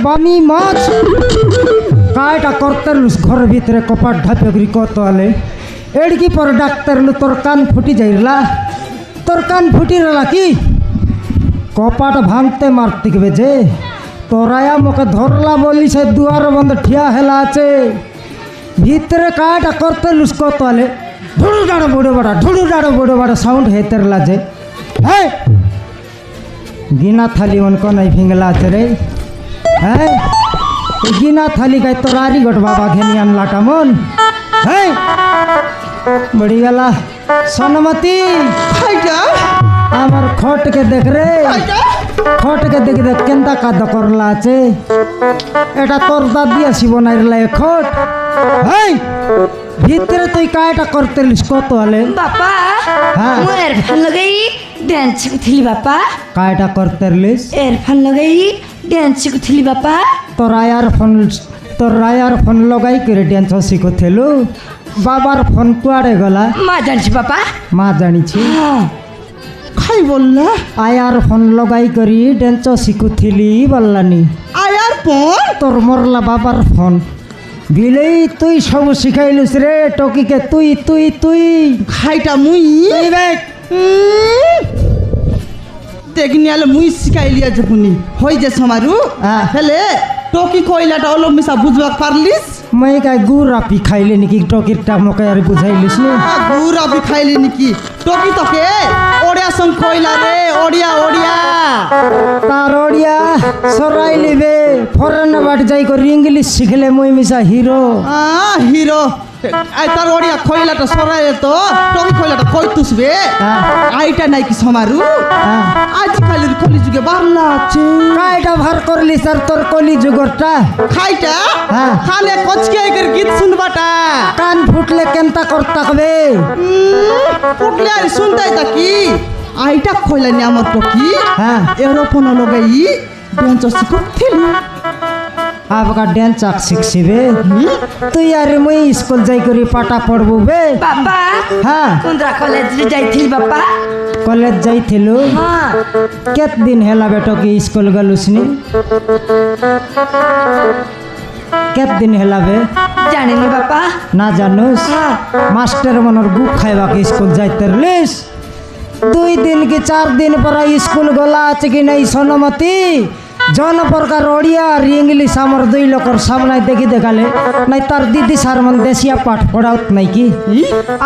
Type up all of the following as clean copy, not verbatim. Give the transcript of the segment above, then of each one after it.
বামি মাছ কায়টা করতে ঘর ভিতরে কপাট ঢাপে কত আলে এড়কি পর ডাক্তার তোর কান ফুটি যাইলা তোর কান ফুটি রলা কি কপাট ভাঙতে মারতে গেবে যে তোরায়া মোকে ধরলা বলি সে দুয়ার বন্ধ ঠিয়া হেলা আছে ভিতরে কায়টা করতে লুস কত আলে ঢুড়ু ডাড়ো বুড়ো বাড়া সাউন্ড হেতে যে হ্যাঁ গিনা থালি উनको नहीं फिंगला रे है गीना थाली का तोरारी गोट बाबा घेनियान लाटा मन है बड़ी गला सोनमती আমার খট के देख रे খট के देख देख केंदा काद करला আছে এটা তোর দাদি আসিব না রে খট है ভিতরে তুই কায়টা করতে লিস কত হলে বাবা হ্যাঁ মোর ফোন লাগাই ডান্স শিখুছিলি বাবা কায়টা করতে লিস এর ফোন লাগাই ডান্স শিখুছিলি বাবা তোর আয়ার ফোন লগাই করে ডান্স শিখুথেলু বাবার ফোন কুয়াড়ে গলা মা জানিস বাবা মা জানিছি খাই বললা আয়ার ফোন লগাই করি ডান্স শিখুথিলি বললানি আয়ার ফোন তোর মরলা বাবার ফোন বিলেই তুই সব শিখাইলিস রে টকিকে তুই তুই তুই খাইটা মুই দেখনি আলে মুই শিখাইলি আজ পুনি হই যে সমারু হেলে টকি কইলাটা অলো মিশা বুঝবাক পারলিস মই কাই গুড়াপি খাইলে নাকি টকিরটা মকে আর বুঝাইলিস নি গুড়াপি খাইলি নাকি টকি তোকে ওড়িয়া সং কইলা রে ওড়িয়া ওড়িয়া তার ওড়িয়া সরাই লিবে ফরেন বাট যাই করে ইংলিশ শিখলে মই মিশা হিরো হিরো আই তার ওড়িয়া কইলাটা সরাই তো টকি কইলাটা কই তুসবে আইটা নাই কি সমারু আজ কালির কলি যুগে বারলা আছে কাইটা ভার করলি স্যার তোর কলি যুগরটা খাইটা খালে কচকে আইकर গীত শুনবাটা কান ফুটলে কেনতা করতা হবে ফুটলে আর শুনতাই তা কি আইটা কইলানি আমার টকি এরোফোন লগাই বেঞ্চ শিখুথিলি আবকা ডান্স শিখছিবে তুই আর মই স্কুল যাই করি পাটা পড়বো বে বাবা হ্যাঁ কোনরা কলেজ যাইছিলি বাবা কলেজ যাইছিলু হ্যাঁ কেত দিন হেলা বেটো কি স্কুল গলুসনি কেত দিন হেলা বে জানিনি বাবা না জানুস মাস্টার মনর গুপ খাইবা কি স্কুল যাইতে লিস 2 দিন কি 4 দিন পর স্কুল গলা আছে কি নাই সোনমতি জন প্রকার ওড়িয়া আর ইংলিশ আমার 2 লোকর সামনে দেখি দেখালে নাই তার দিদি সার মন দেশিয়া পাঠ পড়াউত নাই কি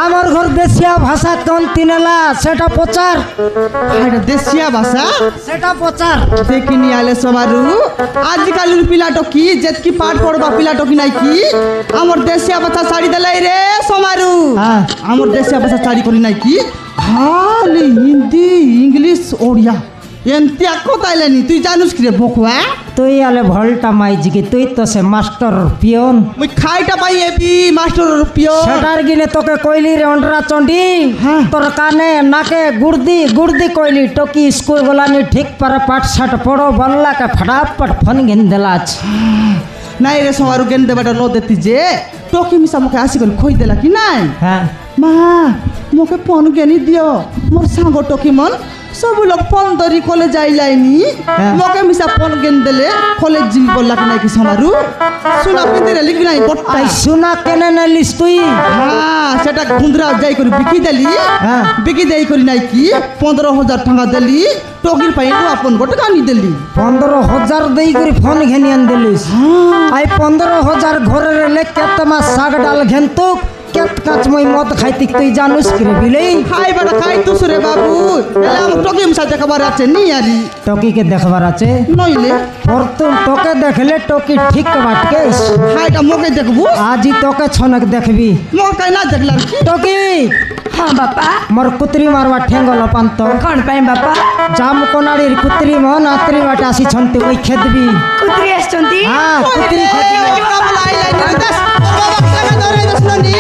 আমার ঘর দেশিয়া ভাষা কোন তিনেলা সেটা প্রচার এটা দেশিয়া ভাষা সেটা প্রচার দেখিনি আলে সমারু আজকালের পিলাটো কি যেতকি পাঠ পড়বা পিলাটো কি নাই কি আমার দেশিয়া ভাষা ছাড়ি দেলাই রে সমারু আমার দেশিয়া ভাষা ছাড়ি করি নাই কি খালি হিন্দি ইংলিশ ওড়িয়া এমতি কোথাইলেনি তুই জানুস কি রে বকুয়া তুই আলে ভলটা মাইজি তুই তো সে মাস্টার পিয়ন মুই খাইটা পাই এবি মাস্টার পিয়ন সেটার গিনে তোকে কইলি রে অন্ডরা চন্ডি তোর কানে নাকে গুড়দি কইলি টকি স্কুল গলানি ঠিক পারে পাঠ শাট পড়ো বললাকে ফটাফট ফোন গেন দেলাছ নাই রে সমারু গেন দেবাটা ন দেতি যে টকি মিশা মুখে আসি গল কই দেলা কি নাই হ্যাঁ মা মুখে ফোন গেনি দিও মোর সাঙ্গ টকি মন सब लोग फोन धरी कॉलेज जाइलाइनी मके मिसा फोन गेन देले कॉलेज जिम बोलला कि नाही कि समारु सुना पिंदरे लिख नाही गोटाई सुना केने न लिस तुई हां सेटा गुंदरा जाई करी बिकी देली बिकी देई करी नाही कि 15000 টাকা देली टोगिर पाई नु अपन गोट गानी देली 15000 देई करी फोन घेनियान देलिस आई 15000 घरे रे ले केतमा साग डाल घेनतो केत काच মই মদ খাইতি তুই জানুস কি রে বিলেই খাই বড় খাই তুস রে বাবু এলা আম টকি মিশা দেখাবার আছে নি আরি টকি কে দেখাবার আছে নইলে পরতু তোকে দেখলে টকি ঠিক বাটকে খাইটা মকে দেখবু আজি তোকে ছনক দেখবি মকে না দেখলার টকি हाँ बापा मोर कुत्री मारवा ठेंगल पांत कौन पाए बापा जाम कोनाड़ी कुत्री मन आत्री बाटा आसी छंती ओई खेदबी कुत्री आछंती हां कुत्री खेदबी बाबा लाई लाई दस बाबा काना धरे दस ननी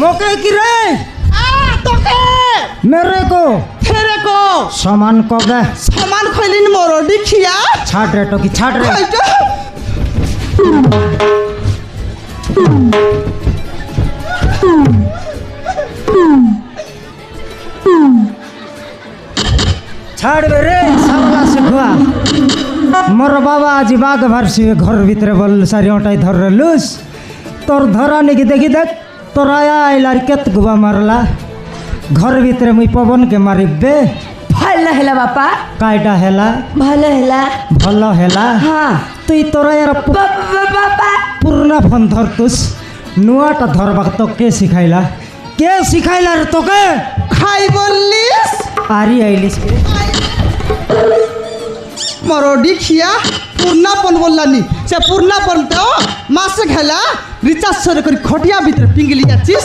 मोके की रे তোকে मेरे को ফেরে কো सामान कबे সমান খইলিন মরডি খিয়া छाट रे टोकी छाट रे খাইটা छाड़ बे रे सावला से खुआ मोर बाबा आज बाग भरसी घर भीतर बोल सारी ओटाई धर लुस तोर धरा निकी देखी देख तोर आया आइलार केत गुबा मारला घर भीतर मुई पवन के मारिबे ভাল হেলা বাপা कायटा हेला ভালো হেলা भल हेला হ্যাঁ तुई तोरा यार বাপা पुरना फोन धरतुस नुआटा धरबाक तो के सिखाइला रे तोके খাই বললিস आरी आइलिस के মরডি খিয়া পূর্ণাপন বললানি সে পূর্ণাপন তো মাসে খেলা রিচার্জ সরে করে খটিয়া ভিতরে পিঙ্গলি যাচ্ছিস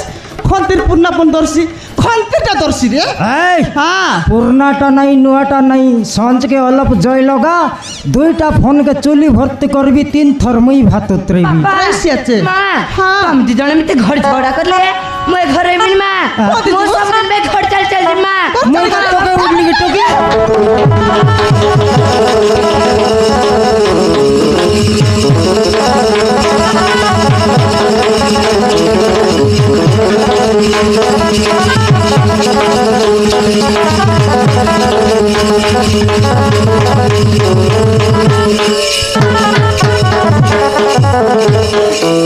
খন্তির পূর্ণাপন দর্শি খন্তিটা দর্শি রে এই হ্যাঁ पुरनाटा नहीं नुआटा नहीं सांझ के अलप जय लगा दुईटा फोन के चुली भर्ती करबी 3 थर मुई भात उतरेबी বেশি আছে মা হ্যাঁ। আমি দুজনে মিতে ঘর ঝগড়া করলে মই ঘর এমিন মা মো সব মে ঘর চল চল মা मुई का तोके उडली की टोकी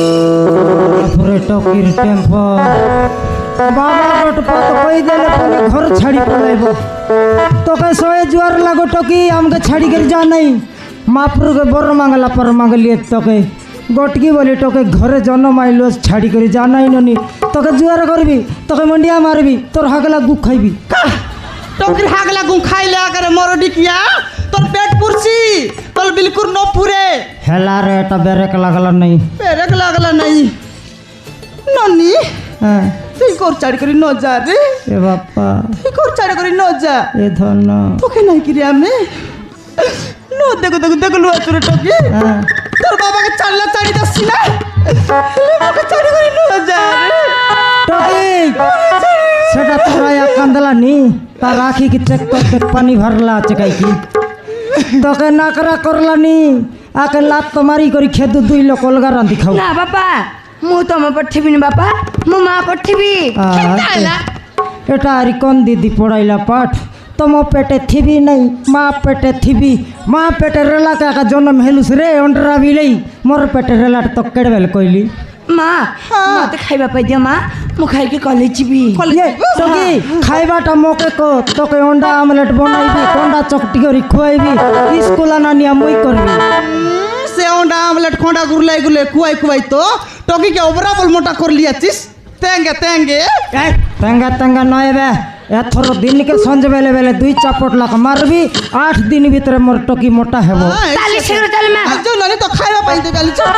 बापरे टोकीर टेम्पो बाबा गोट पत कई देले पने घर छाड़ी पलाइबो तोके सोए जुआर लागो टोकी हमके छाड़ी कर जा नहीं मापुर के बर मांगला पर मांगलिए तोके गोटकी बोली टोके घरे जन्म आइलो छाड़ी कर जा नहीं ननी तोके जुआर करबी तोके मंडिया मारबी तोर हागला गु खाइबी টকির হাগ লাগু খাইলে আগে মরডি কিয়া তোর পেট পুরছি তোর বিলকুল ন পুরে हेला रे एटा बेरेक लागला नहीं পেরেক লাগলা নাই ননি हाँ, তুই কর চাড়ি করি ন যা রে ए बापा তুই কর চাড়ি করি ন যা ए धन তোকে নাই কি রে আমি ন দেখো দেখো দেখো লুয়া তোরে টকি हाँ, তোর বাবাকে চাল্লা চাড়ি দছি না বাবাকে চাড়ি করি ন যা রে टोकी सेटा तोरा या कांदला नी ता राखी की चेक करके पानी भरला चकाई की तोके नाकरा करला नी आके लात तुम्हारी करी खेदु दुई लोक अलगा रांधी खाऊ না বাপা মু তোমা পঠিবি না বাপা মু মা পঠিবি এটা আরি কোন দিদি পড়াইলা পাঠ तम पेटे थिबी नहीं माँ पेटे थिबी माँ पेटे रेला का जन्म हेलुस रे अंडरा भी लई मोर पेटे रेला तो केड़वेल कोइली মা মতে খাইবা পাই দিয়া মা মু খাই के कॉलेज जीबी ये तोकी खाइबाटा मोके को तोके अंडा ऑमलेट बनाइबी अंडा चकटी करी खुआइबी स्कूल नानिया मुई करबी সে অন্ডা আমলেট খোঁড়া গুরলাই গুলে কুয়াই কুয়াই তো টকি কে ওভারঅল মোটা कर লিয়াছিস তেঙ্গে তেঙ্গে तेंगा तेंगा नय बे एथर दिन के संज बेले बेले दुई चापट लाख मारबी 8 दिन भीतर मोर टोकी मोटा हेबो তালি ছেড়ে চল মা আজ ননি তো খাইবা পাই তো গালি চল